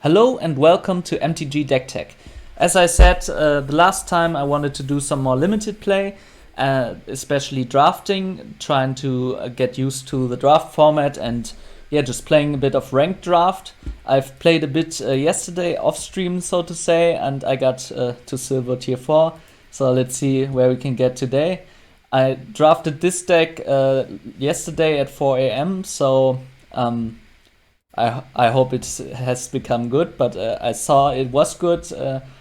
Hello and welcome to MTG Deck Tech. As I said the last time, I wanted to do some more limited play, especially drafting, trying to get used to the draft format and just playing a bit of ranked draft. I've played a bit yesterday off stream, so to say, and I got to silver tier 4. So let's see where we can get today. I drafted this deck yesterday at 4 a.m. So I hope it has become good, but I saw it was good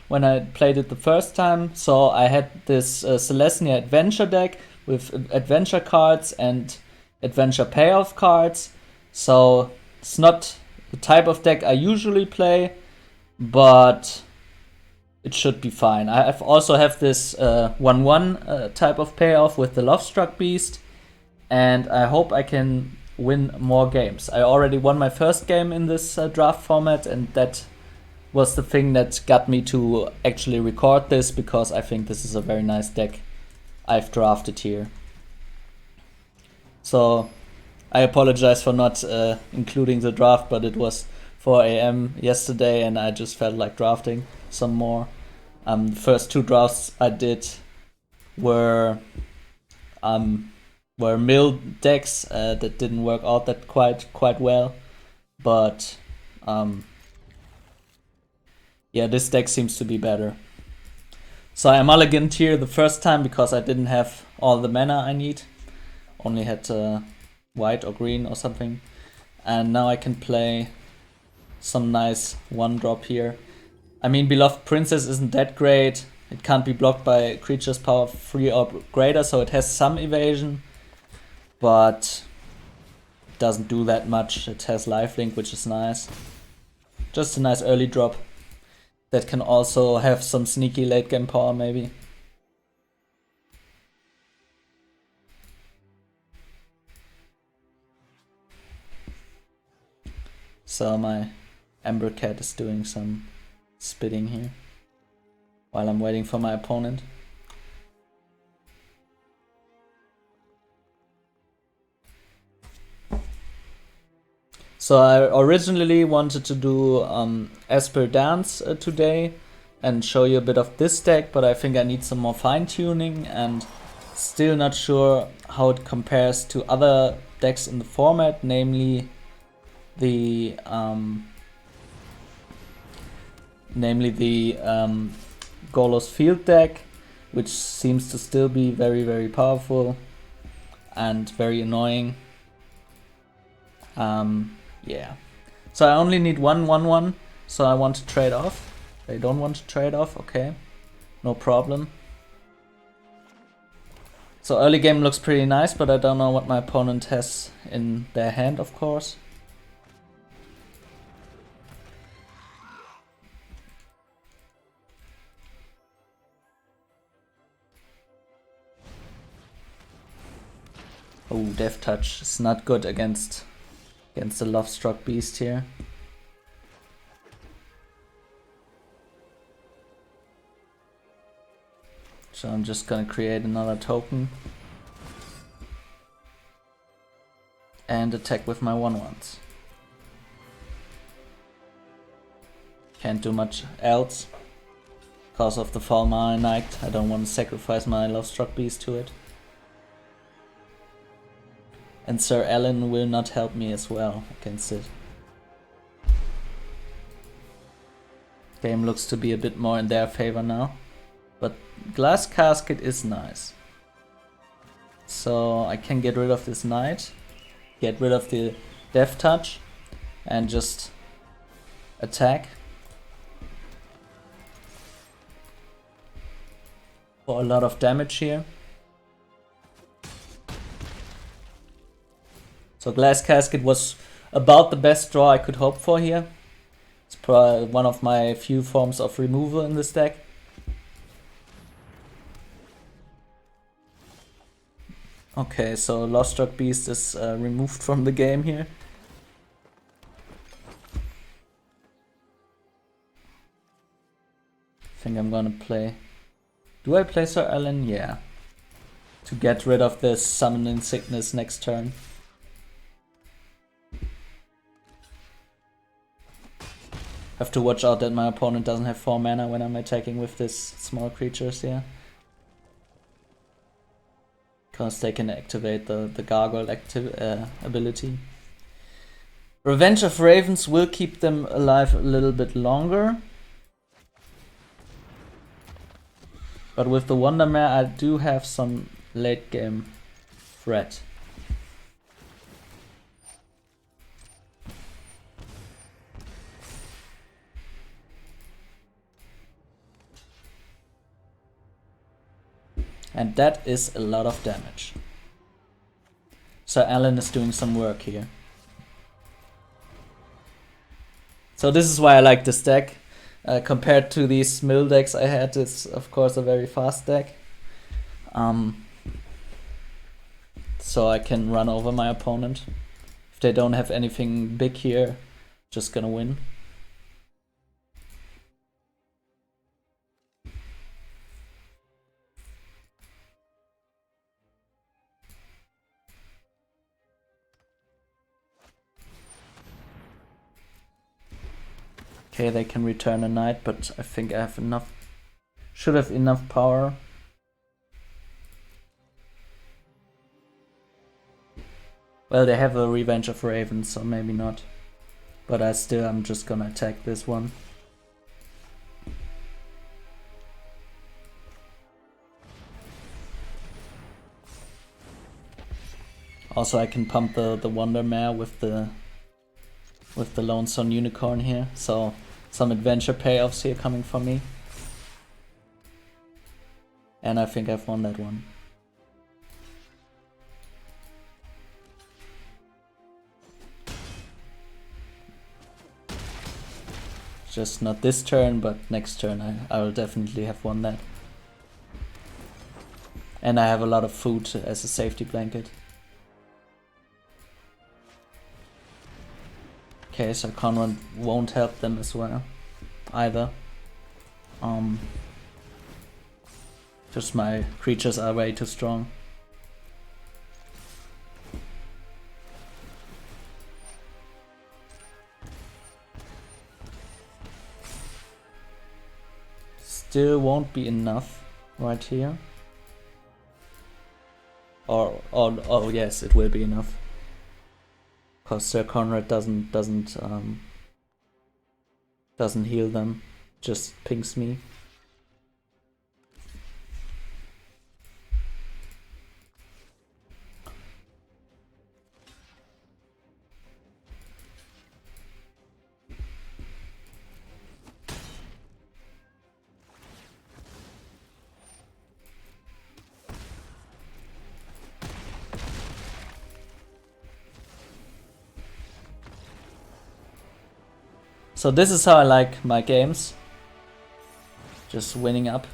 when I played it the first time. So I had this Selesnya adventure deck with adventure cards and adventure payoff cards. So it's not the type of deck I usually play, but it should be fine. I also have this 1/1 type of payoff with the Lovestruck Beast, and I hope I can win more games. I already won my first game in this draft format, and that was the thing that got me to actually record this, because I think this is a very nice deck I've drafted here. So I apologize for not including the draft, but it was 4 a.m. yesterday and I just felt like drafting some more. The first two drafts I did were mill decks that didn't work out that quite well, but this deck seems to be better. So I mulliganed here the first time because I didn't have all the mana I need, only had white or green or something, and now I can play some nice 1-drop here. I mean, Beloved Princess isn't that great. It can't be blocked by creatures power 3 or greater, so it has some evasion, but it doesn't do that much. It has lifelink, which is nice. Just a nice early drop that can also have some sneaky late game power maybe. So my Ember Cat is doing some spitting here while I'm waiting for my opponent. So I originally wanted to do Esper Dance today and show you a bit of this deck, but I think I need some more fine tuning and still not sure how it compares to other decks in the format, namely the Golos Field deck, which seems to still be very powerful and very annoying. So I only need 1/1/1, so I want to trade off. They don't want to trade off, okay, no problem. So early game looks pretty nice, but I don't know what my opponent has in their hand, of course. Oh, Death Touch is not good against the Lovestruck Beast here. So I'm just gonna create another token and attack with my 1/1s. Can't do much else because of the Falmar Knight. I don't want to sacrifice my Lovestruck Beast to it. And Sir Alan will not help me as well against it. Game looks to be a bit more in their favor now. But Glass Casket is nice. So I can get rid of this knight, get rid of the Death Touch, and just attack for a lot of damage here. So Glass Casket was about the best draw I could hope for here. It's probably one of my few forms of removal in this deck. Okay, so Lovestruck Beast is removed from the game here. I think I'm gonna play... Do I play Sir Alan? Yeah. To get rid of this Summoning Sickness next turn. Have to watch out that my opponent doesn't have 4 mana when I'm attacking with this small creatures here. Because they can activate the Gargoyle ability. Revenge of Ravens will keep them alive a little bit longer. But with the Wondermare I do have some late game threat. And that is a lot of damage. So Alan is doing some work here. So this is why I like this deck. Compared to these mill decks I had, it's of course a very fast deck. So I can run over my opponent. If they don't have anything big here, just gonna win. Okay, they can return a knight, but I think I have enough. Should have enough power. Well, they have a Revenge of Ravens, so maybe not. But I'm just gonna attack this one. Also, I can pump the Wondermare with the Lonesome Unicorn here, so some adventure payoffs here coming for me. And I think I've won that one. Just not this turn, but next turn I will definitely have won that. And I have a lot of food as a safety blanket. Okay, so Conrad won't help them as well, either. Just my creatures are way too strong. Still won't be enough right here. Or oh yes, it will be enough. Because Sir Conrad doesn't heal them, just pings me. So this is how I like my games. Just winning up.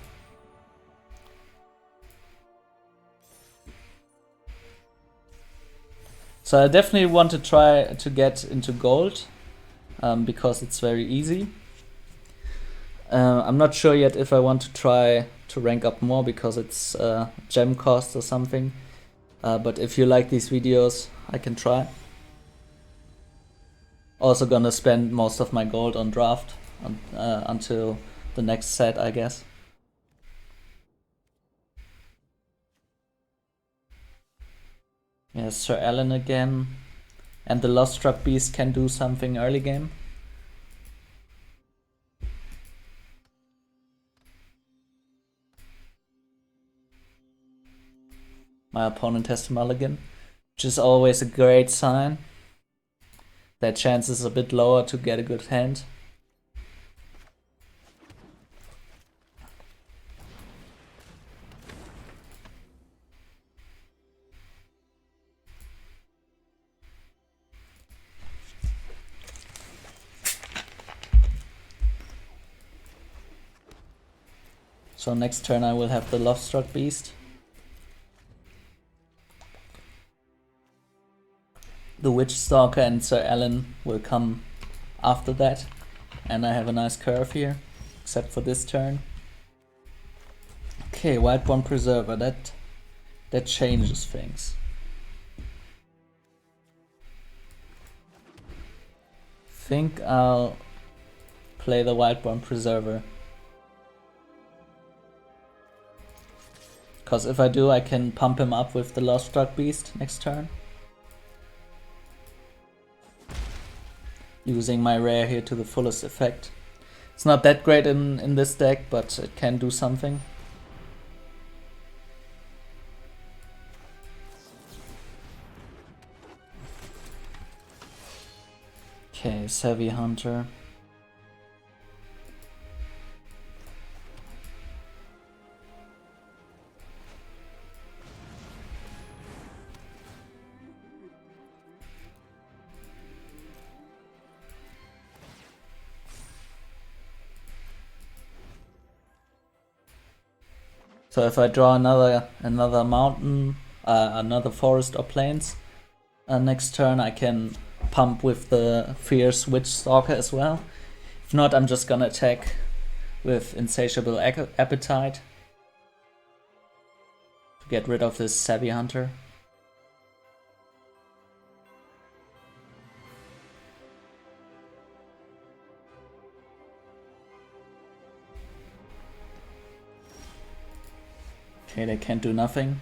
So I definitely want to try to get into gold, because it's very easy. I'm not sure yet if I want to try to rank up more because it's gem cost or something. But if you like these videos, I can try. Also gonna spend most of my gold on draft until the next set, I guess. Yes, Sir Alan again. And the Lost Struck Beast can do something early game. My opponent has to mulligan, which is always a great sign. Their chance is a bit lower to get a good hand. So next turn I will have the Love Struck Beast. The Witch Stalker and Sir Alan will come after that. And I have a nice curve here, except for this turn. Okay, White-Born Preserver, that changes things. Think I'll play the Wildborn Preserver. Because if I do, I can pump him up with the Lovestruck Beast next turn. Using my rare here to the fullest effect. It's not that great in this deck, but it can do something. Okay, Savvy Hunter. So if I draw another mountain, another forest or plains, next turn I can pump with the Fierce Witch Stalker as well. If not, I'm just gonna attack with Insatiable Appetite to get rid of this Savvy Hunter. Okay, they can't do nothing.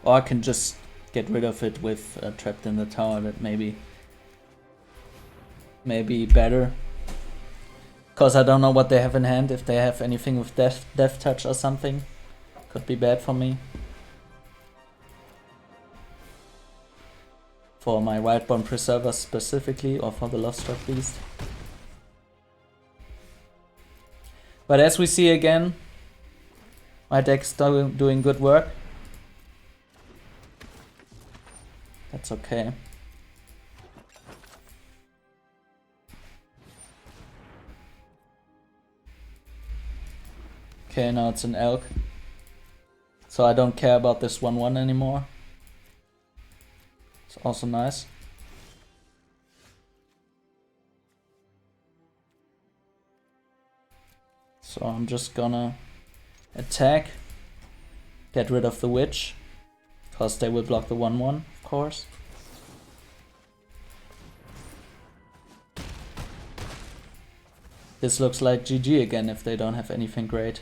Or I can just get rid of it with Trapped in the Tower. That maybe better. Because I don't know what they have in hand. If they have anything with Death Touch or something, could be bad for me. For my Wildborn Preserver specifically, or for the Lovestruck Beast. But as we see again, my deck's doing good work. That's okay. Okay, now it's an Elk. So I don't care about this 1/1 anymore. It's also nice. So I'm just gonna attack, get rid of the Witch, because they will block the 1/1, of course. This looks like GG again if they don't have anything great.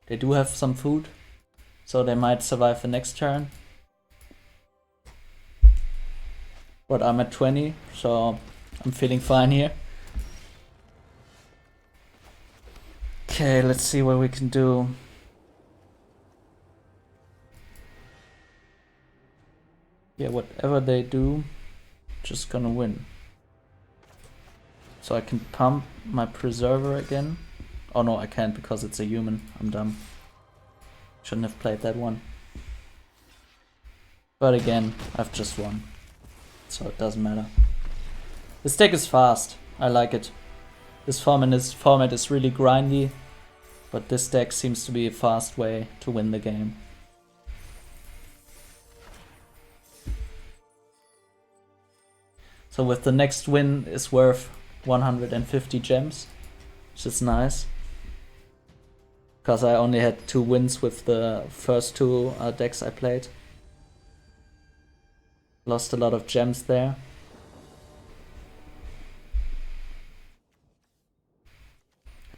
They do have some food, so they might survive the next turn. But I'm at 20, so I'm feeling fine here. Okay, let's see what we can do. Yeah, whatever they do, just gonna win. So I can pump my Preserver again. Oh no, I can't because it's a human. I'm dumb. Shouldn't have played that one. But again, I've just won. So it doesn't matter. This deck is fast. I like it. This format is really grindy, but this deck seems to be a fast way to win the game. So with the next win is worth 150 gems, which is nice. Because I only had 2 wins with the first 2 decks I played. Lost a lot of gems there.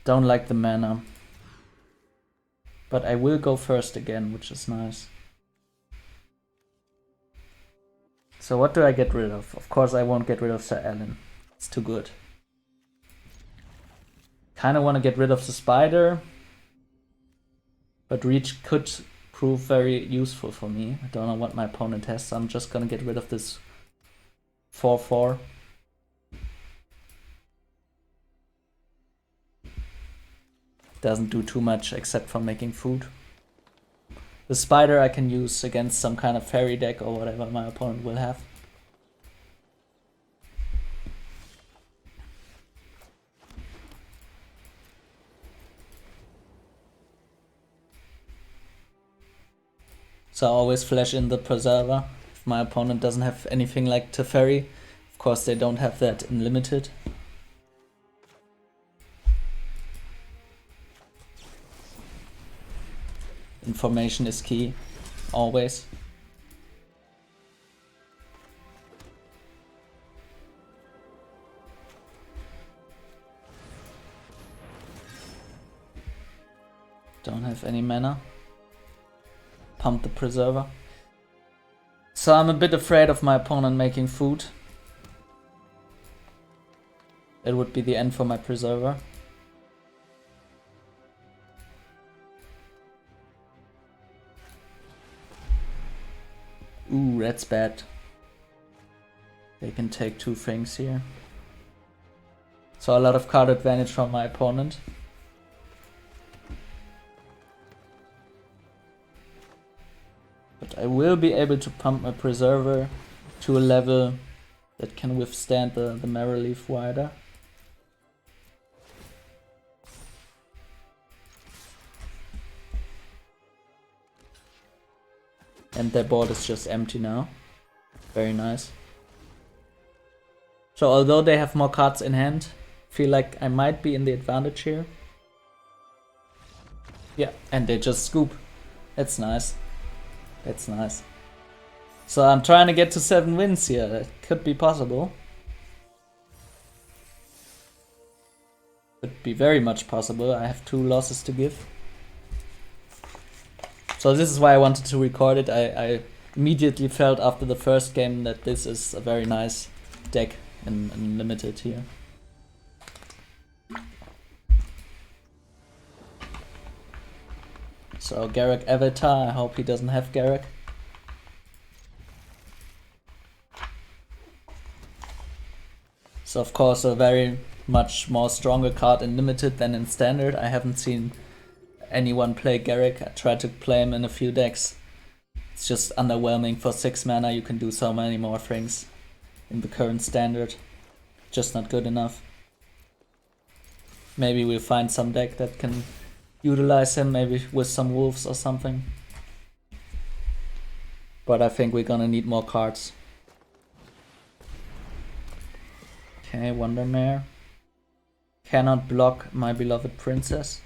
Don't like the mana. But I will go first again, which is nice. So what do I get rid of? Of course I won't get rid of Sir Alan. It's too good. Kinda wanna get rid of the Spider. But Reach could prove very useful for me. I don't know what my opponent has, so I'm just gonna get rid of this 4/4. Doesn't do too much except for making food. The Spider I can use against some kind of fairy deck or whatever my opponent will have. So I always flash in the Preserver if my opponent doesn't have anything like Teferi. Of course they don't have that in Limited. Information is key, always. Don't have any mana. Pump the Preserver. So I'm a bit afraid of my opponent making food. It would be the end for my Preserver. Ooh, that's bad. They can take 2 things here. So a lot of card advantage from my opponent. But I will be able to pump my Preserver to a level that can withstand the Marrowleaf Rider. And their board is just empty now. Very nice. So although they have more cards in hand, feel like I might be in the advantage here. Yeah, and they just scoop. That's nice. That's nice. So I'm trying to get to 7 wins here. That could be possible. Could be very much possible. I have 2 losses to give. So this is why I wanted to record it. I immediately felt after the first game that this is a very nice deck in Limited here. So Garruk Avatar, I hope he doesn't have Garruk. So of course a very much more stronger card in Limited than in Standard. I haven't seen anyone play Garruk. I tried to play him in a few decks. It's just underwhelming. For 6 mana you can do so many more things in the current Standard. Just not good enough. Maybe we'll find some deck that can utilize him, maybe with some wolves or something. But I think we're gonna need more cards. Okay, Wondermare. Cannot block my beloved princess.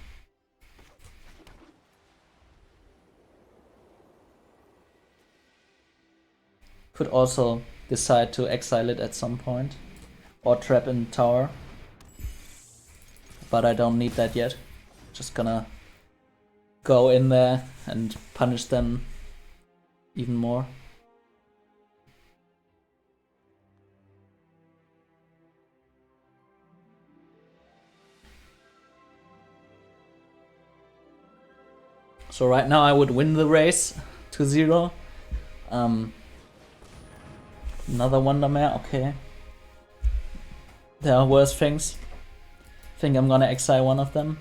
Could also decide to exile it at some point. Or trap in tower. But I don't need that yet. Just gonna go in there and punish them even more. So right now I would win the race to 0. Another Wondermare, okay. There are worse things. Think I'm gonna exile one of them.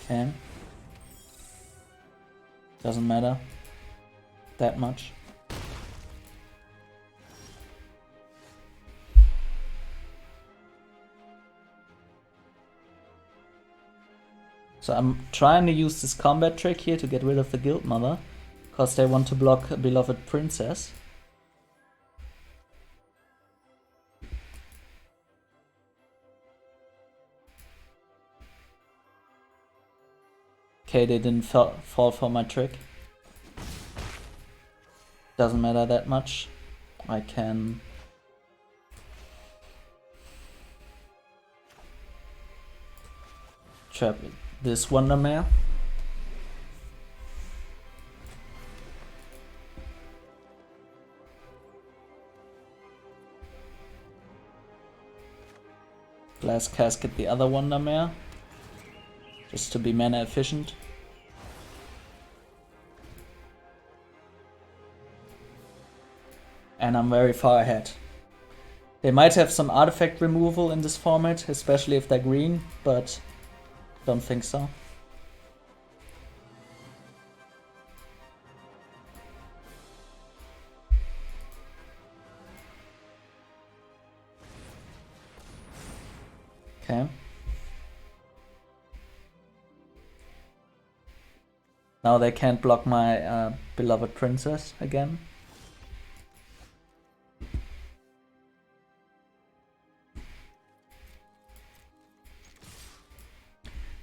Okay. Doesn't matter that much. So I'm trying to use this combat trick here to get rid of the Guild Mother, because they want to block a beloved princess. Okay, they didn't fall for my trick. Doesn't matter that much. I can trap this Wondermare. Glass Casket the other Wondermare, just to be mana efficient. And I'm very far ahead. They might have some artifact removal in this format, especially if they're green, but don't think so. Okay. Now they can't block my beloved princess again.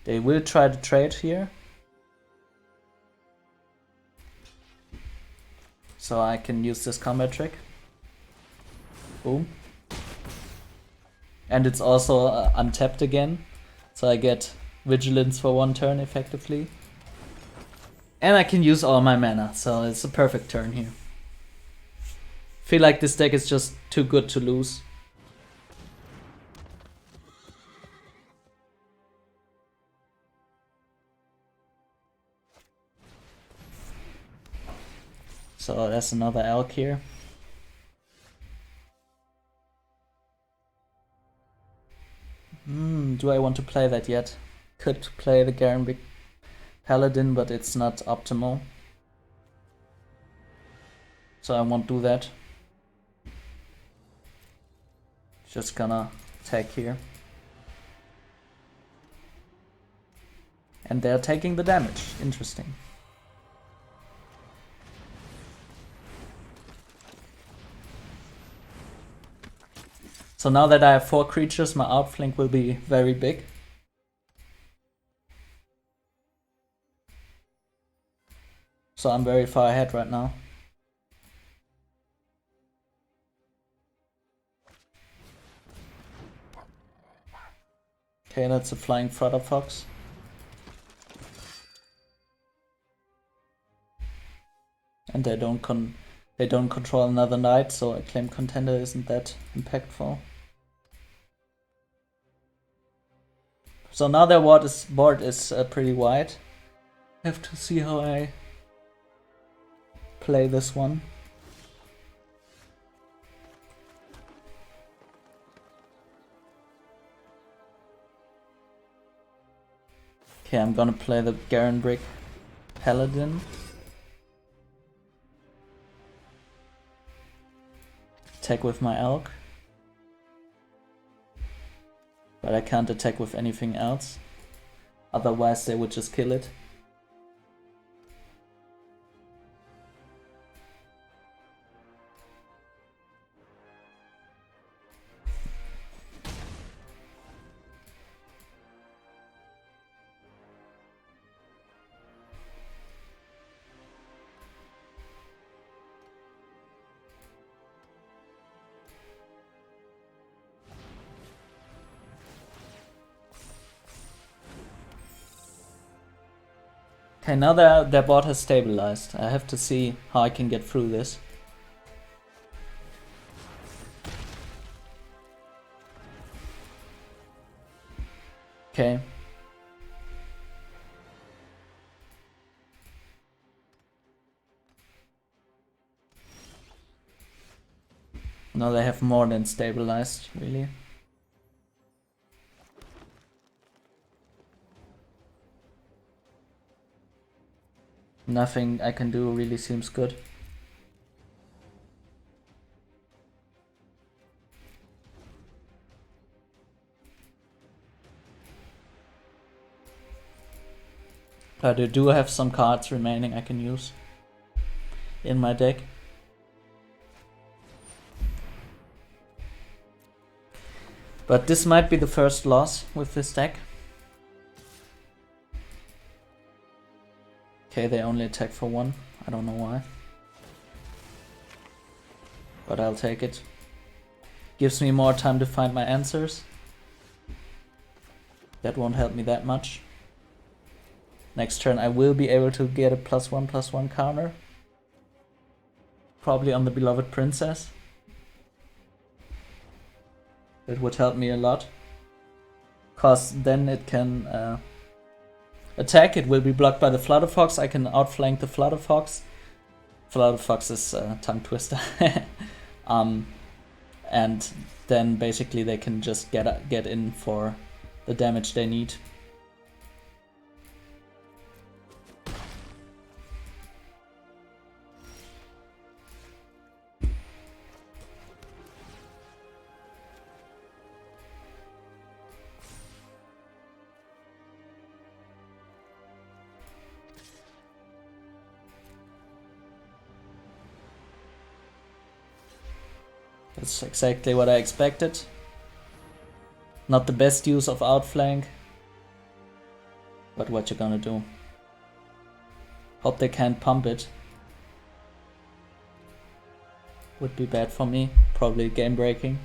They will try to trade here. So I can use this combat trick. Boom. And it's also untapped again, so I get Vigilance for 1 turn effectively. And I can use all my mana, so it's a perfect turn here. Feel like this deck is just too good to lose. So that's another elk here. Do I want to play that yet? Could play the Garenbig Paladin, but it's not optimal. So I won't do that. Just gonna attack here. And they're taking the damage. Interesting. So now that I have 4 creatures, my outflank will be very big. So I'm very far ahead right now. Okay, that's a flying Flutter Fox. And they don't control another knight, so a Claim Contender isn't that impactful. So now their board is pretty wide. Have to see how I play this one. Okay, I'm gonna play the Garenbrig Paladin. Attack with my elk. But I can't attack with anything else. Otherwise they would just kill it. Okay, now their board has stabilized. I have to see how I can get through this. Okay. Now they have more than stabilized, really. Nothing I can do really seems good. But I do have some cards remaining I can use in my deck. But this might be the first loss with this deck. Okay, they only attack for 1. I don't know why. But I'll take it. Gives me more time to find my answers. That won't help me that much. Next turn I will be able to get a +1/+1 counter. Probably on the Beloved Princess. It would help me a lot. Cause then it can attack, it will be blocked by the Flutter Fox. I can outflank the Flutter Fox. Flutter Fox is tongue twister. And then basically they can just get in for the damage they need. That's exactly what I expected. Not the best use of outflank. But what you gonna do? Hope they can't pump it. Would be bad for me. probably game breaking.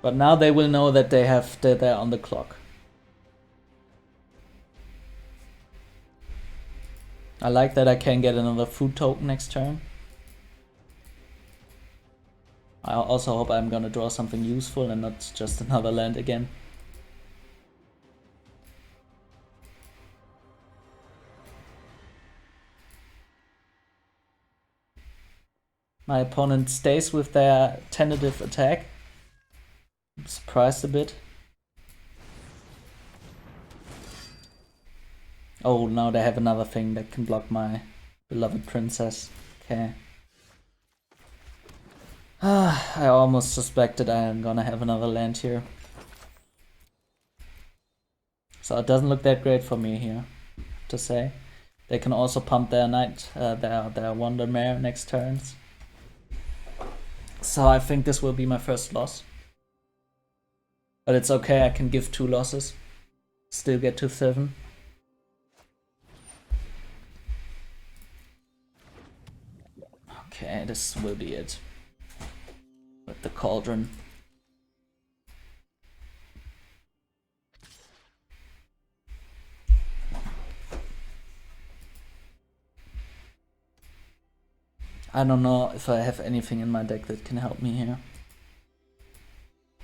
But now they will know that they're on the clock. I like that I can get another food token next turn. I also hope I'm gonna draw something useful and not just another land again. My opponent stays with their tentative attack. I'm surprised a bit. Oh, now they have another thing that can block my beloved princess. Okay. I almost suspected I am gonna have another land here. So it doesn't look that great for me here, to say. They can also pump their knight, their wonder mare next turns. So I think this will be my first loss. But it's okay, I can give 2 losses. Still get to 7. Okay, this will be it. With the cauldron. I don't know if I have anything in my deck that can help me here.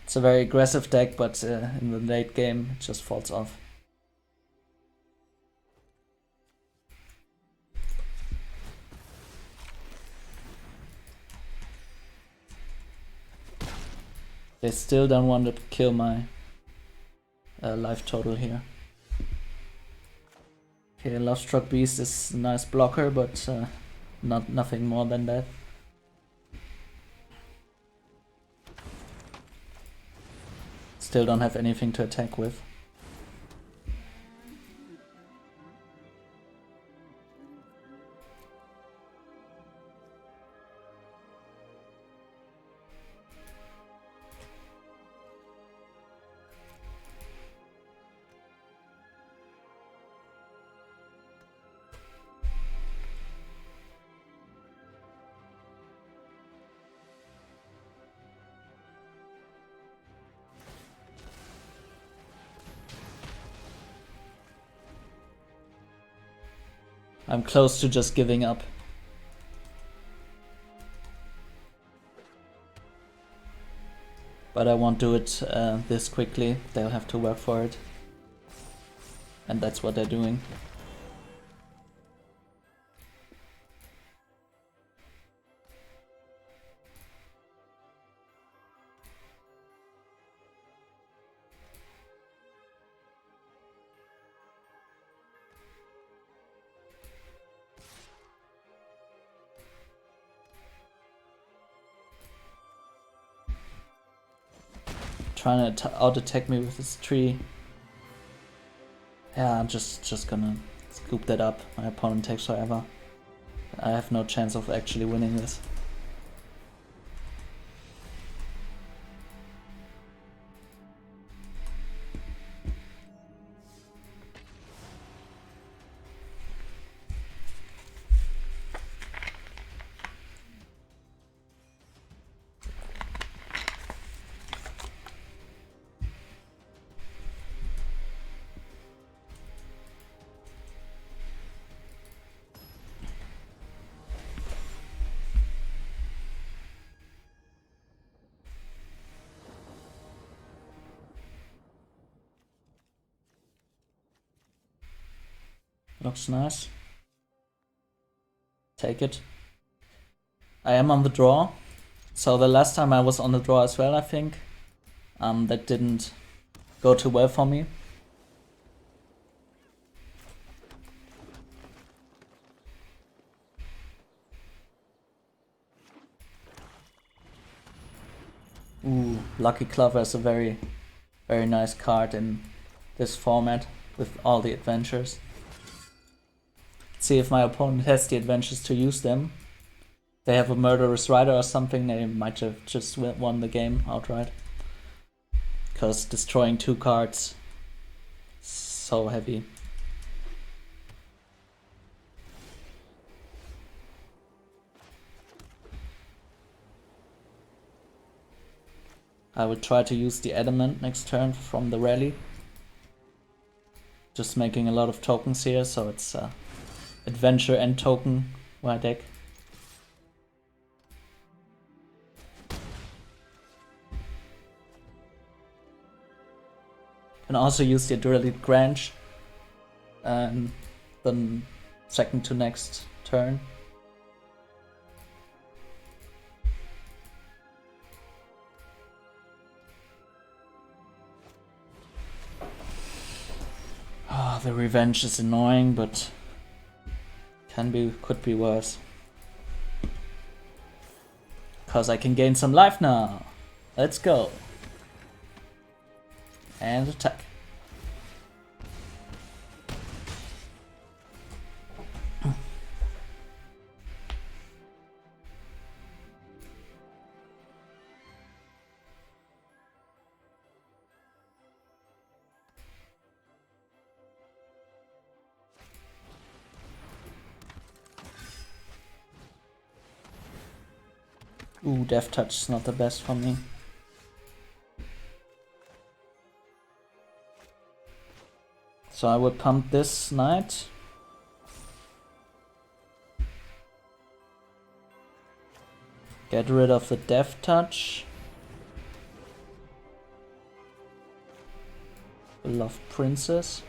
It's a very aggressive deck, but in the late game it just falls off. They still don't want to kill my life total here. Okay, Lovestruck Beast is a nice blocker, but nothing more than that. Still don't have anything to attack with. I'm close to just giving up. But I won't do it this quickly. They'll have to work for it. And that's what they're doing. Trying to out-attack me with this tree. Yeah, I'm just gonna scoop that up. My opponent takes forever. I have no chance of actually winning this. Looks nice. Take it. I am on the draw. So the last time I was on the draw as well, I think. That didn't go too well for me. Ooh, Lucky Clover is a very nice card in this format with all the adventures. See if my opponent has the adventures to use them. They have a Murderous Rider or something, they might have just won the game outright. Because destroying 2 cards, so heavy. I will try to use the Adamant next turn from the rally. Just making a lot of tokens here, so it's adventure and token white deck. Can also use the Adrenaline Grange and then second to next turn. Oh, the revenge is annoying, but could be worse. Cause I can gain some life now. Let's go. And attack. Ooh, Death Touch is not the best for me. So I would pump this knight. Get rid of the Death Touch. Beloved Princess.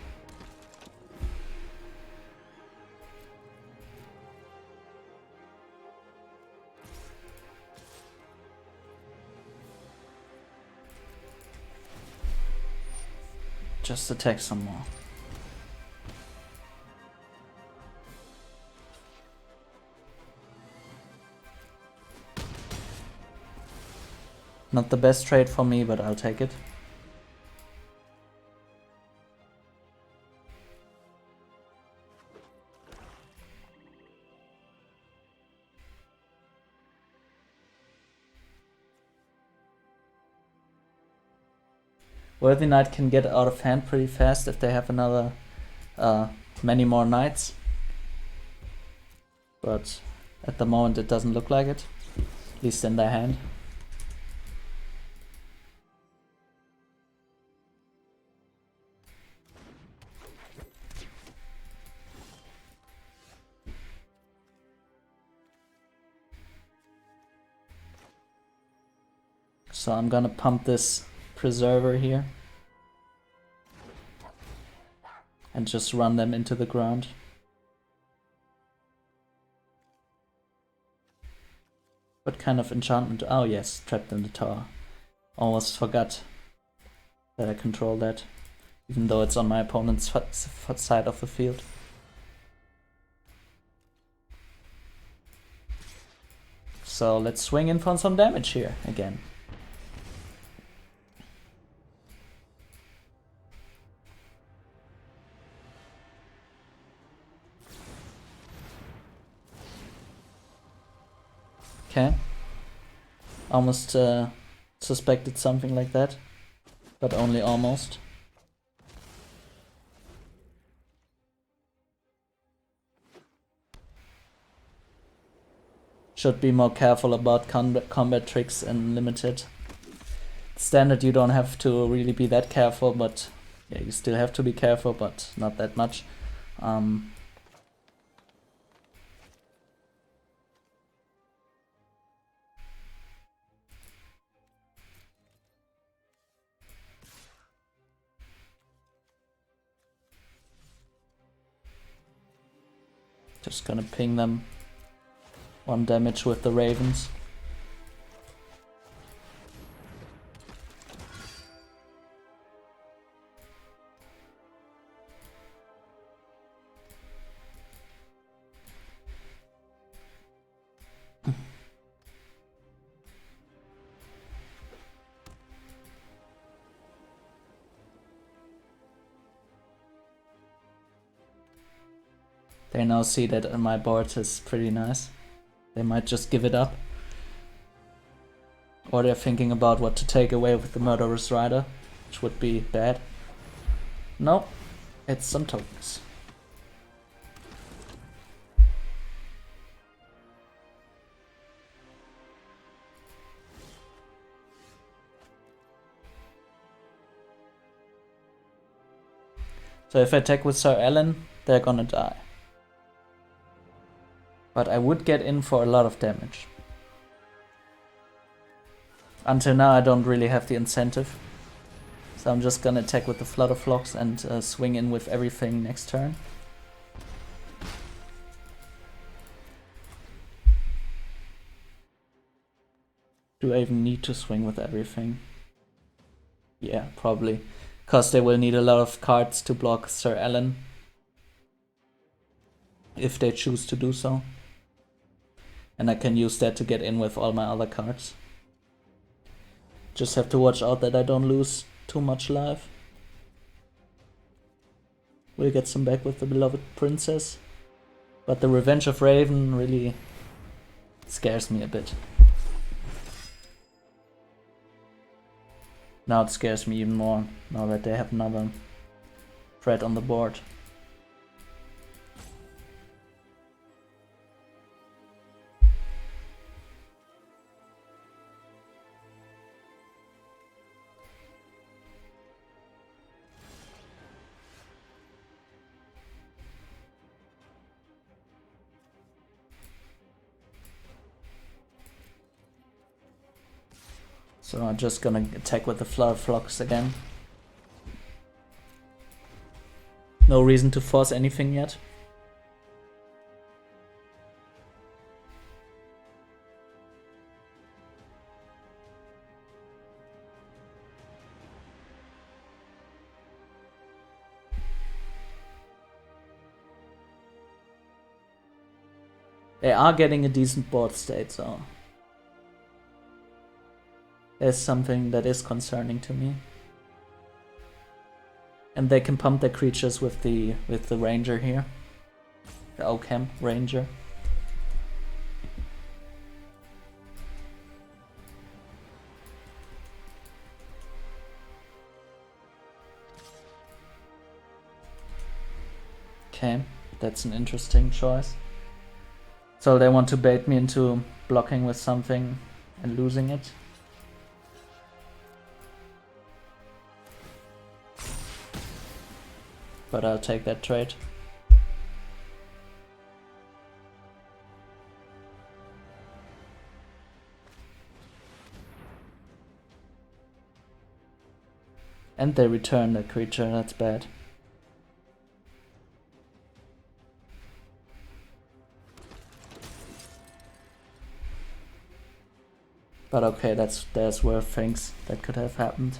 Just attack some more. Not the best trade for me, but I'll take it. Worthy Knight can get out of hand pretty fast if they have another many more knights. But at the moment it doesn't look like it, at least in their hand. So I'm gonna pump this Preserver here and just run them into the ground. What kind of enchantment? Oh yes, trapped in the tower. Almost forgot that I control that, even though it's on my opponent's side of the field. So let's swing in for some damage here again. Okay. Almost suspected something like that, but only almost. Should be more careful about combat tricks in limited. Standard you don't have to really be that careful, but yeah, you still have to be careful, but not that much. Just gonna ping them 1 damage with the ravens. They now see that my board is pretty nice. They might just give it up. Or they're thinking about what to take away with the Murderous Rider, which would be bad. Nope, it's some tokens. So if I attack with Sir Alan, they're gonna die. But I would get in for a lot of damage. Until now I don't really have the incentive. So I'm just gonna attack with the Flutterflocks and swing in with everything next turn. Do I even need to swing with everything? Yeah, probably. Because they will need a lot of cards to block Sir Alan. If they choose to do so. And I can use that to get in with all my other cards. Just have to watch out that I don't lose too much life. We'll get some back with the Beloved Princess. But the Revenge of Raven really scares me a bit. Now it scares me even more, now that they have another threat on the board. So I'm just gonna attack with the Flutterflocks again. No reason to force anything yet. They are getting a decent board state, so there's something that is concerning to me. And they can pump their creatures with the ranger here. The Oakham Ranger. Okay, that's an interesting choice. So they want to bait me into blocking with something and losing it. But I'll take that trade. And they return the creature, that's bad. But okay, there's worse things that could have happened.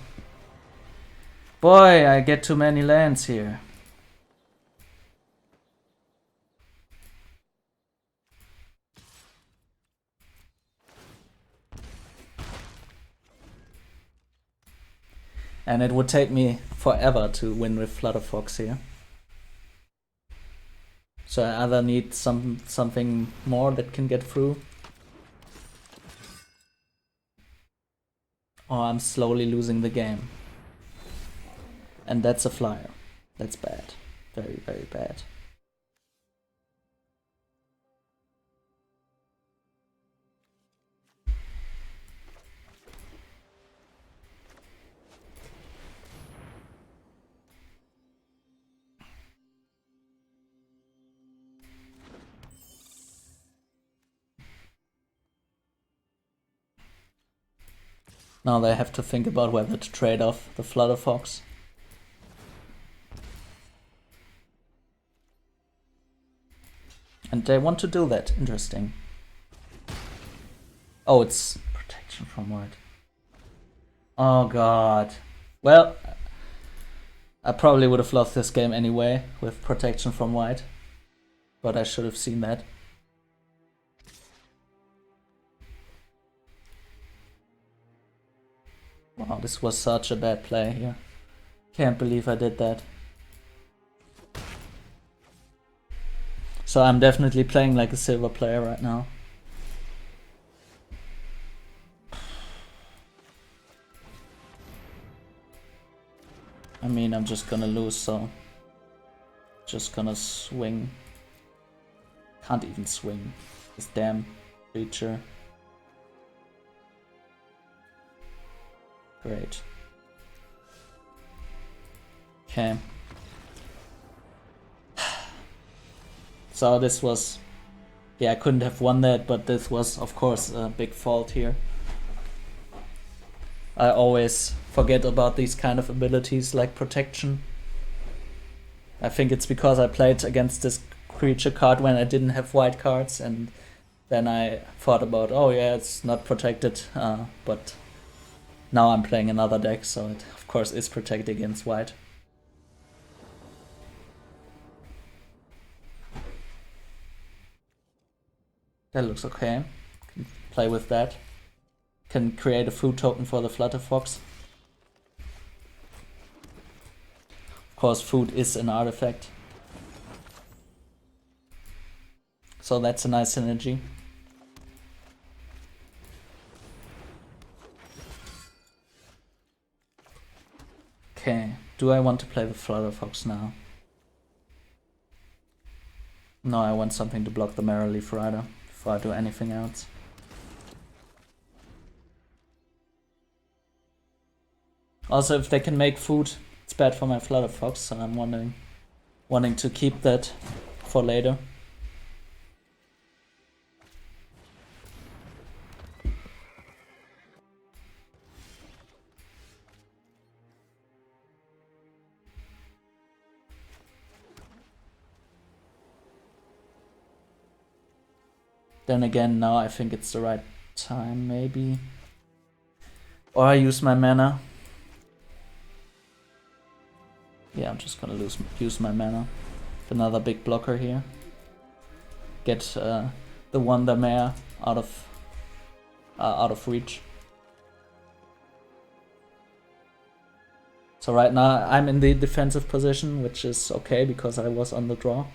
Boy, I get too many lands here. And it would take me forever to win with Flutterfox here. So I either need something more that can get through. Or I'm slowly losing the game. And that's a flyer. That's bad. Very, very bad. Now they have to think about whether to trade off the Flutterfox. And they want to do that. Interesting. Oh, it's protection from white. Oh god. Well, I probably would have lost this game anyway with protection from white. But I should have seen that. Wow, this was such a bad play here. Can't believe I did that. So I'm definitely playing like a silver player right now. I mean, I'm just gonna lose, so just gonna swing. Can't even swing. This damn creature. Great. Okay. So this was, yeah, I couldn't have won that, but this was of course a big fault here. I always forget about these kind of abilities like protection. I think it's because I played against this creature card when I didn't have white cards, and then I thought about, oh yeah, it's not protected, but now I'm playing another deck, so it of course is protected against white. That looks okay. Can play with that. Can create a food token for the Flutterfox. Of course, food is an artifact. So that's a nice synergy. Okay, do I want to play the Flutterfox now? No, I want something to block the Marrowleaf Rider before I do anything else. Also, if they can make food, it's bad for my Flutterfox, so I'm wanting to keep that for later. Then again, now I think it's the right time, maybe. Or I use my mana. Yeah, I'm just gonna use my mana. Another big blocker here. Get the Wonder Mare out of reach. So right now I'm in the defensive position, which is okay because I was on the draw.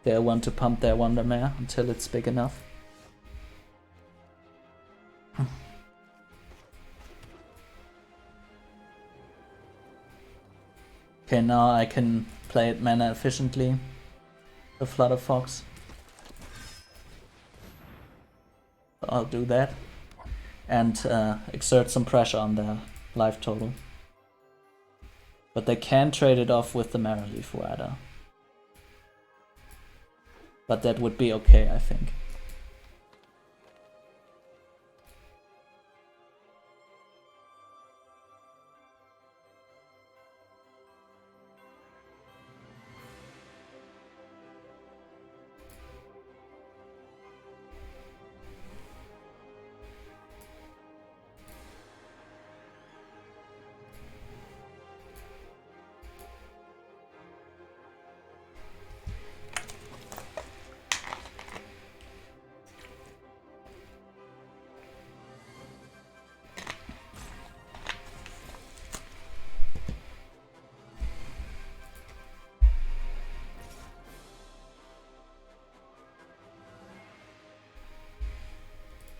They want to pump their Wonder Mare until it's big enough. Okay, now I can play it mana efficiently. The Flutterfox. I'll do that. And exert some pressure on their life total. But they can trade it off with the Marrowleaf Rider. But that would be okay, I think.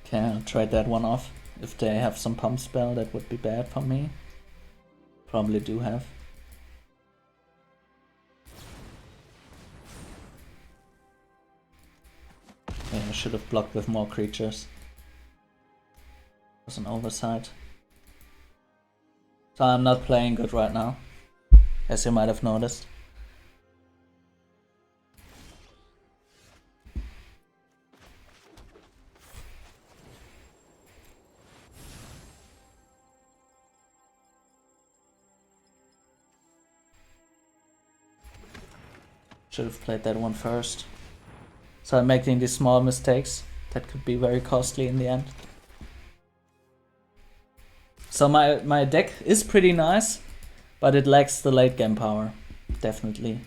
Okay, I'll trade that one off. If they have some pump spell, that would be bad for me. Probably do have. Yeah, I should have blocked with more creatures. It was an oversight. So I'm not playing good right now, as you might have noticed. Should have played that one first. So I'm making these small mistakes that could be very costly in the end. So my deck is pretty nice, but it lacks the late game power, definitely.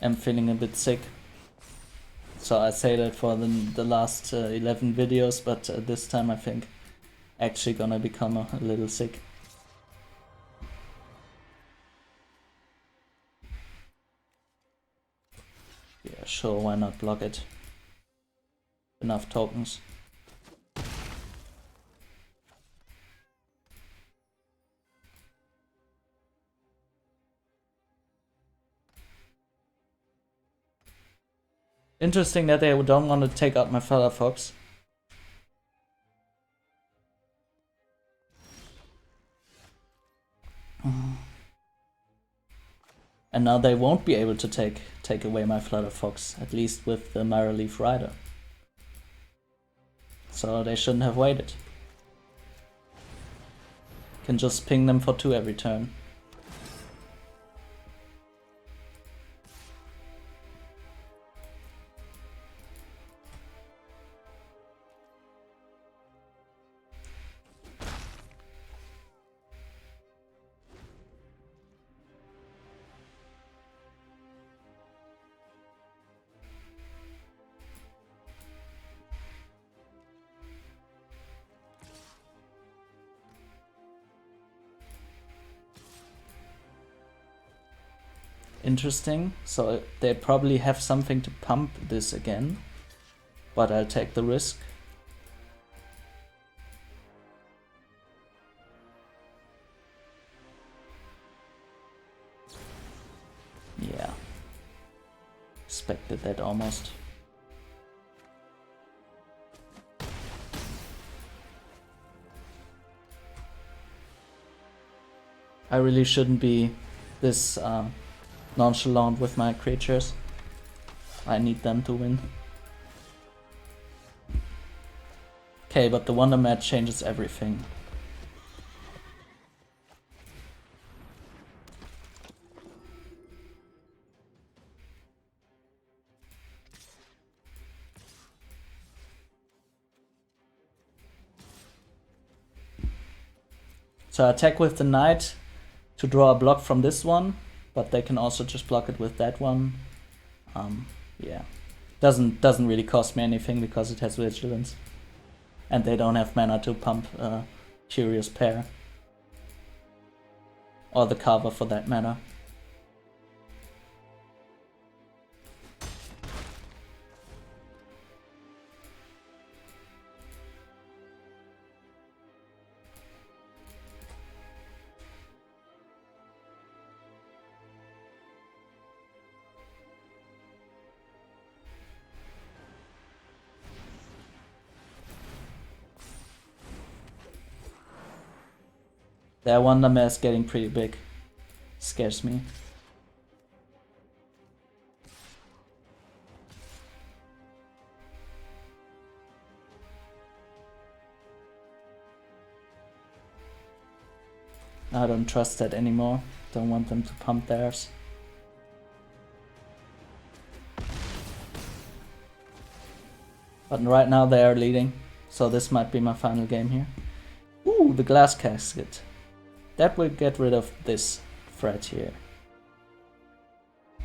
I'm feeling a bit sick. So I say that for the last 11 videos, but this time I think actually gonna become a little sick. Yeah, sure, why not block it? enough tokens. Interesting that they don't want to take out my Feather Fox. And now they won't be able to take away my Flutter Fox, at least with the Mirrorleaf Rider. So they shouldn't have waited. Can just ping them for 2 every turn. Interesting, so they probably have something to pump this again, but I'll take the risk. Yeah, expected that almost. I really shouldn't be this nonchalant with my creatures. I need them to win. Okay, but the Wonder Mat changes everything. So I attack with the Knight to draw a block from this one, but they can also just block it with that one. Yeah, doesn't really cost me anything because it has Vigilance, and they don't have mana to pump Curious Pair, or the Carver for that matter. Their Wonder Mat is getting pretty big. Scares me. I don't trust that anymore. Don't want them to pump theirs. But right now they are leading, so this might be my final game here. Ooh, the Glass Casket. That will get rid of this threat here.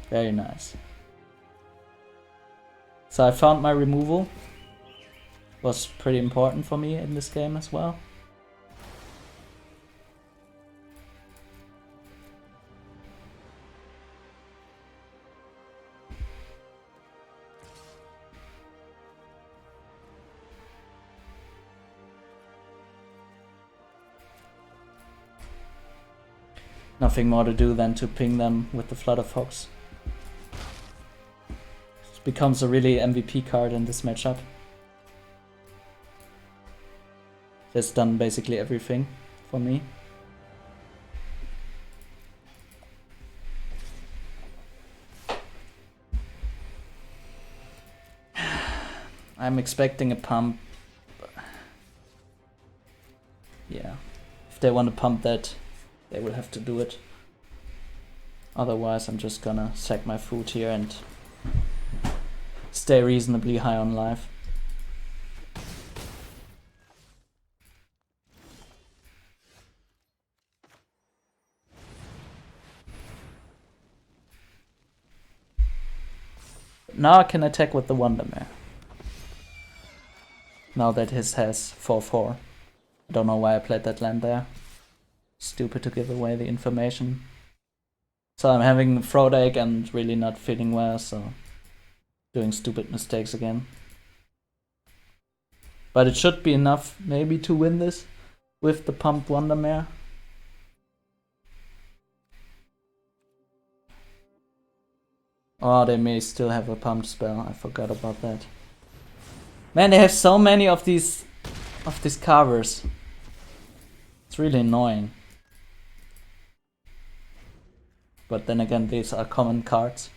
Very nice. So I found my removal. Was pretty important for me in this game as well. Nothing more to do than to ping them with the Flutter Fox. It becomes a really MVP card in this matchup. It's done basically everything for me. I'm expecting a pump. Yeah, if they want to pump that, they will have to do it. Otherwise, I'm just gonna sack my food here and stay reasonably high on life. Now I can attack with the Wondermare. Now that his has 4/4. I don't know why I played that land there. Stupid to give away the information. So I'm having throat ache and really not feeling well, so doing stupid mistakes again. But it should be enough maybe to win this with the pumped Wondermare. Oh, they may still have a pumped spell. I forgot about that. Man, they have so many of these carvers. It's really annoying. But then again, these are common cards.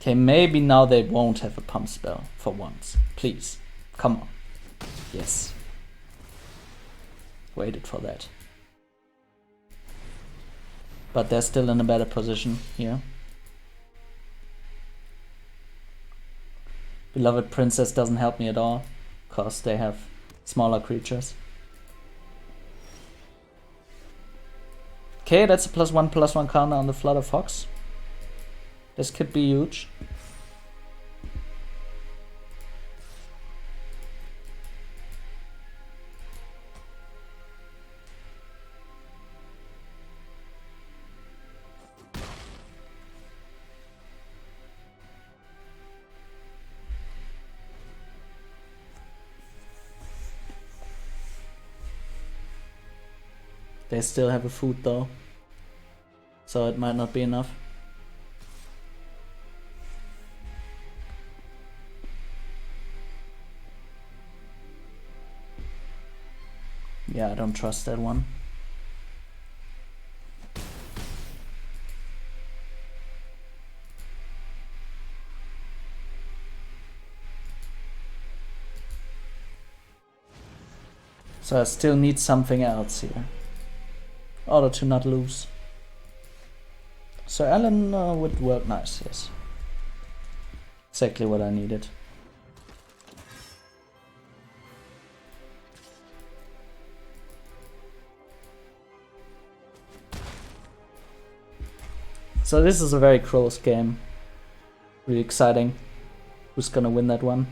Okay, maybe now they won't have a pump spell for once. Please, come on. Yes. Waited for that. But they're still in a better position here. Beloved Princess doesn't help me at all, because they have smaller creatures. Okay, that's a +1/+1 counter on the Flutter Fox. This could be huge. They still have a food though, so it might not be enough. Yeah, I don't trust that one. So I still need something else here in order to not lose. So Alan would work nice, yes. Exactly what I needed. So this is a very close game. Really exciting. Who's gonna win that one?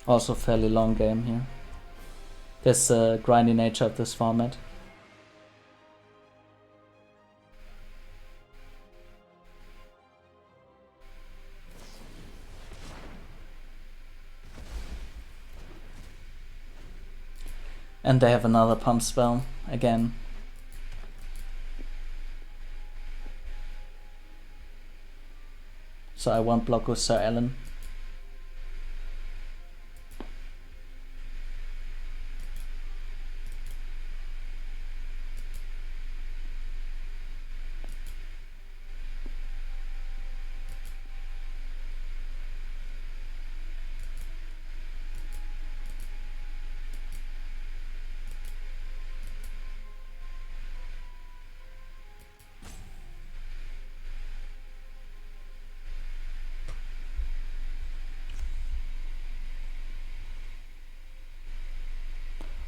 Also fairly long game here. There's a grindy nature of this format. And they have another pump spell again. So I won't block with Sir Alan.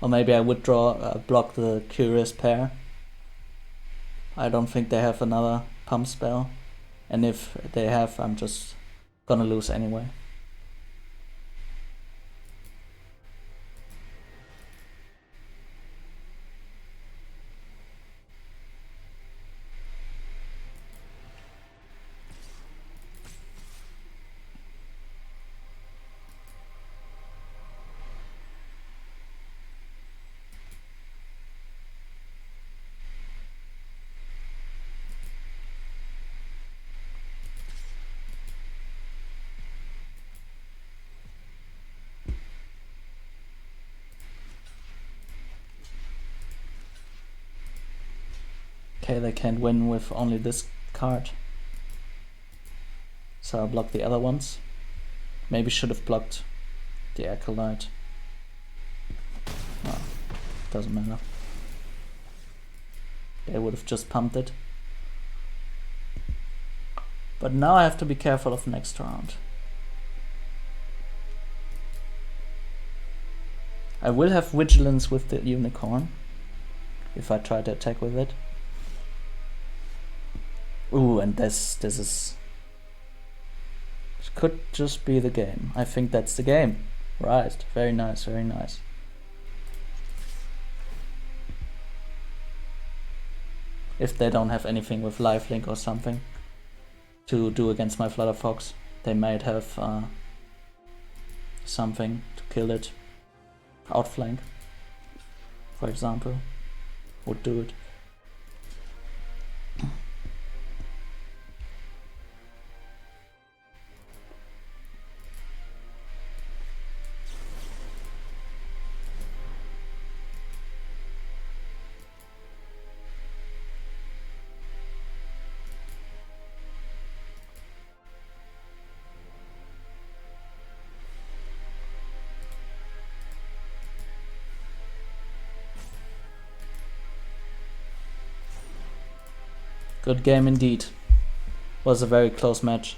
Or maybe I would block the Curious Pair. I don't think they have another pump spell. And if they have, I'm just gonna lose anyway. Okay, they can't win with only this card. So I'll block the other ones. Maybe should have blocked the Acolyte. Oh, doesn't matter. They would have just pumped it. But now I have to be careful of next round. I will have Vigilance with the Unicorn if I try to attack with it. Ooh, and this could just be the game. I think that's the game. Right, very nice, very nice. If they don't have anything with lifelink or something to do against my Flutterfox, they might have something to kill it. Outflank, for example, would do it. Good game indeed. Was a very close match.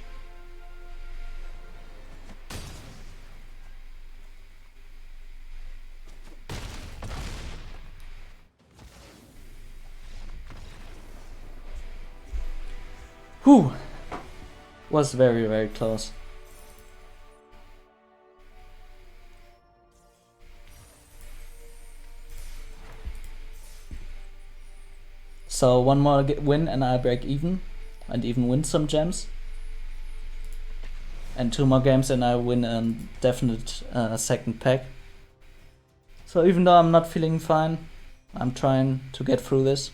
Whew! Was very, very close. So one more win and I break even, and even win some gems. And 2 more games and I win a definite second pack. So even though I'm not feeling fine, I'm trying to get through this.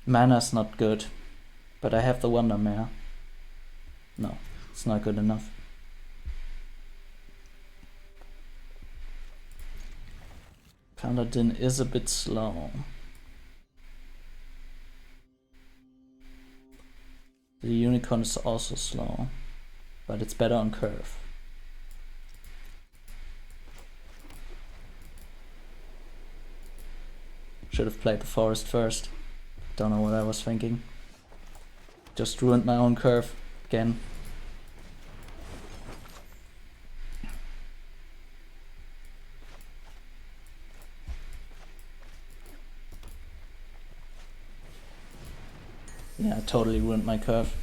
Mana's not good. But I have the Wonder Mare. No, it's not good enough. Paladin is a bit slow. The Unicorn is also slow, but it's better on curve. Should have played the Forest first. Don't know what I was thinking. Just ruined my own curve again. Yeah, I totally ruined my curve.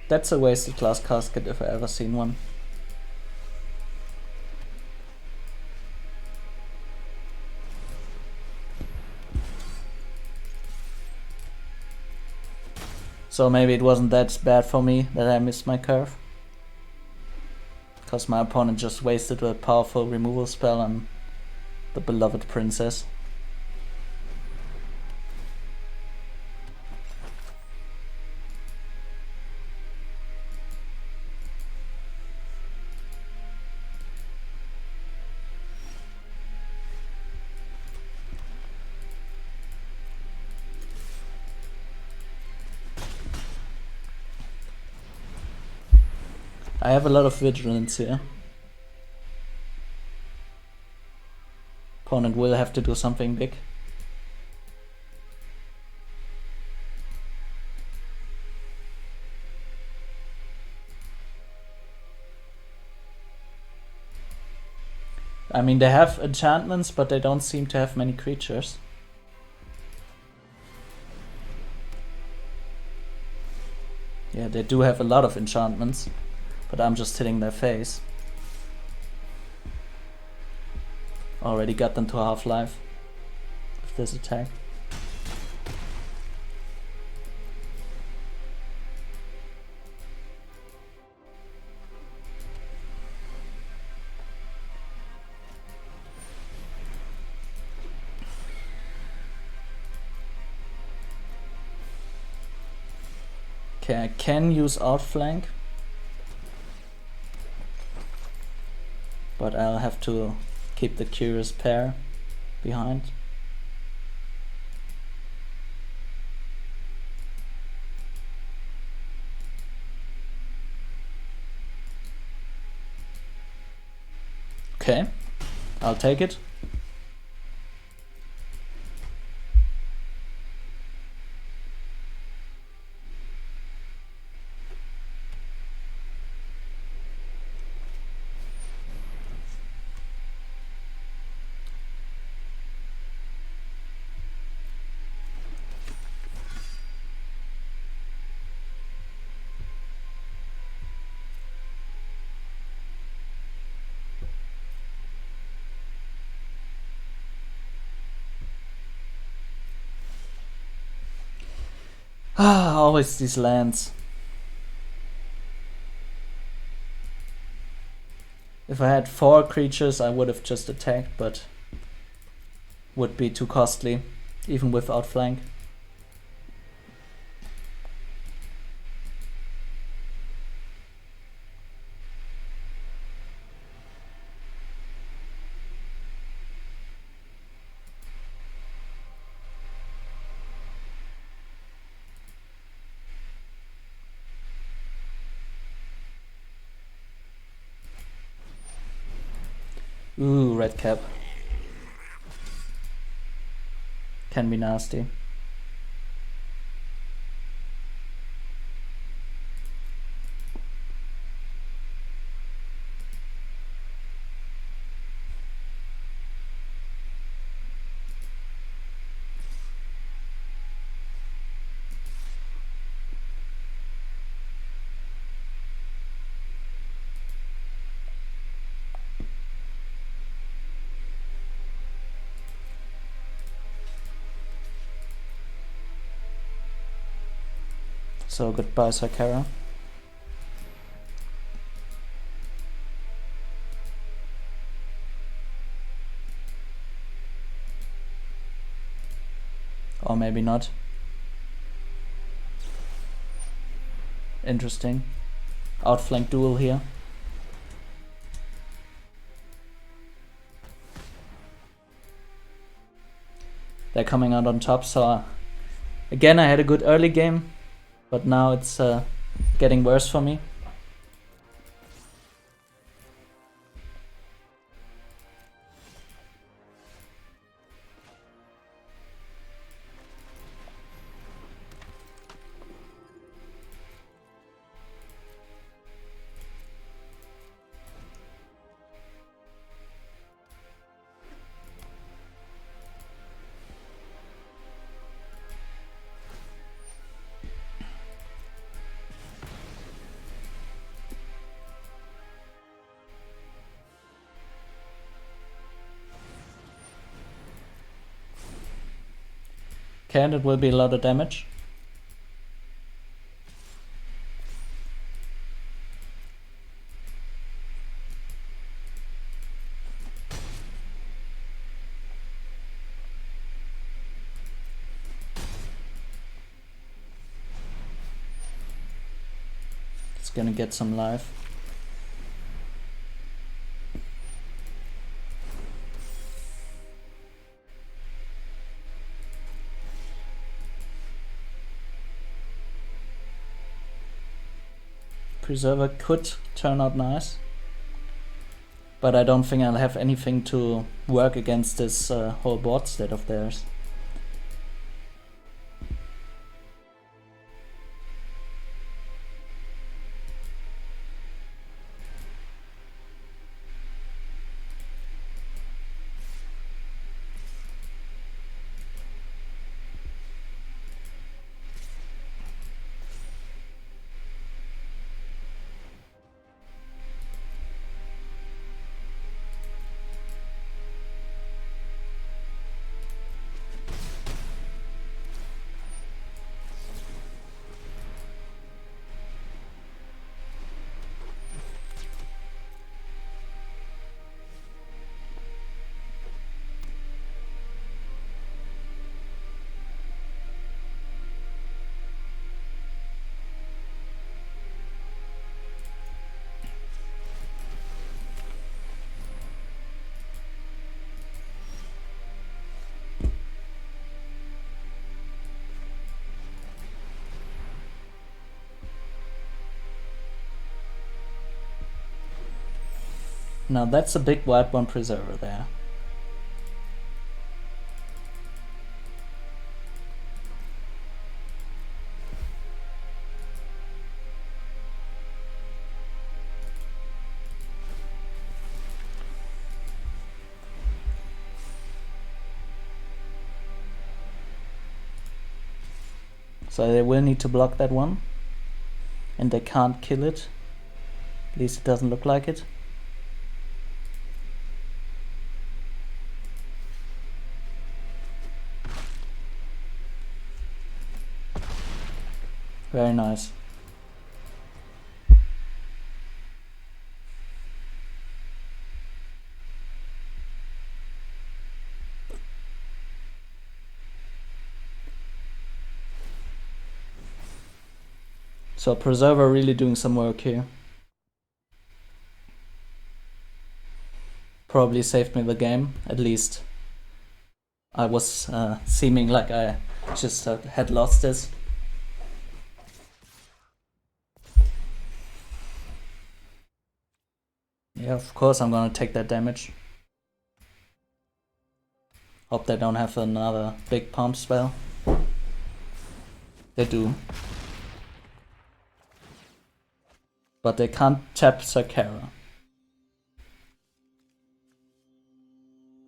That's a wasted glass casket if I ever seen one. So maybe it wasn't that bad for me that I missed my curve. Because my opponent just wasted a powerful removal spell on the beloved princess. I have a lot of vigilance here. Opponent will have to do something big. I mean, they have enchantments, but they don't seem to have many creatures. Yeah, they do have a lot of enchantments, but I'm just hitting their face. Already got them to half-life with this attack. Okay, I can use outflank, but I'll have to keep the Curious Pair behind. Okay, I'll take it. Always these lands. If I had 4 creatures, I would have just attacked, but would be too costly, even with outflank. Ooh, red cap. Can be nasty. So goodbye, Sakara. Or maybe not. Interesting. Outflank duel here. They're coming out on top, so again I had a good early game, but now it's getting worse for me. Okay, and it will be a lot of damage. It's gonna get some life. Preserver could turn out nice, but I don't think I'll have anything to work against this whole board state of theirs. Now that's a big white one preserver there. So they will need to block that one. And they can't kill it. At least it doesn't look like it. Very nice. So Preserver really doing some work here. Probably saved me the game, at least. I was seeming like I just had lost this. Yeah, of course I'm gonna take that damage. Hope they don't have another big pump spell. They do. But they can't tap Sarkara.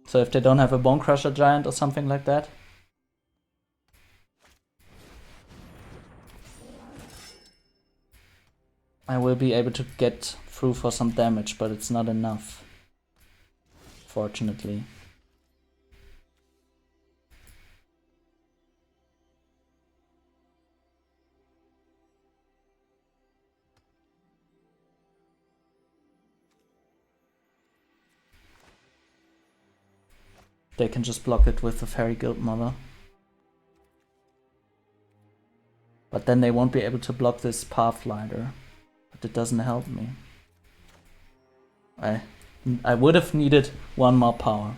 So if they don't have a Bone Crusher Giant or something like that, I will be able to get through for some damage, but it's not enough, fortunately. They can just block it with the Fairy Guild Mother. But then they won't be able to block this Pathlighter. But it doesn't help me. I would have needed one more power.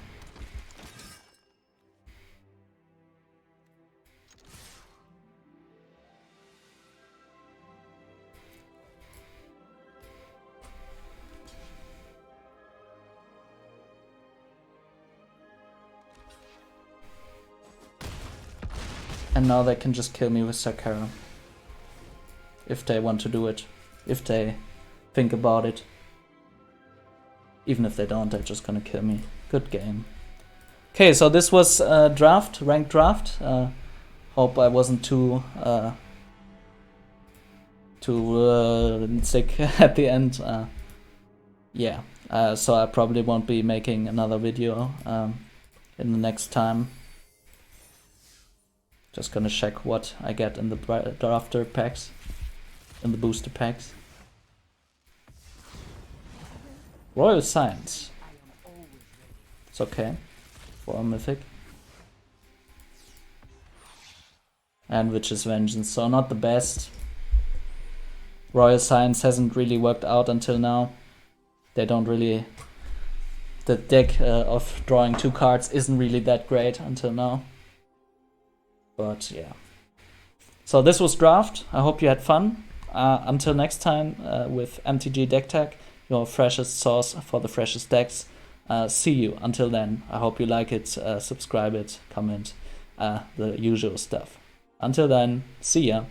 And now they can just kill me with Sarkara. If they want to do it. If they think about it. Even if they don't, they're just gonna kill me. Good game. Okay, so this was draft, ranked draft. Hope I wasn't too sick at the end. Yeah, so I probably won't be making another video in the next time. Just gonna check what I get in the drafter packs, in the booster packs. Royal Science. It's okay for a mythic. And Witch's Vengeance, so not the best. Royal Science hasn't really worked out until now. They don't really... The deck of drawing 2 cards isn't really that great until now. But yeah. So this was draft. I hope you had fun. Until next time with MTG Deck Tech, your freshest source for the freshest decks. See you. Until then, I hope you like it, subscribe it, comment, the usual stuff. Until then, see ya.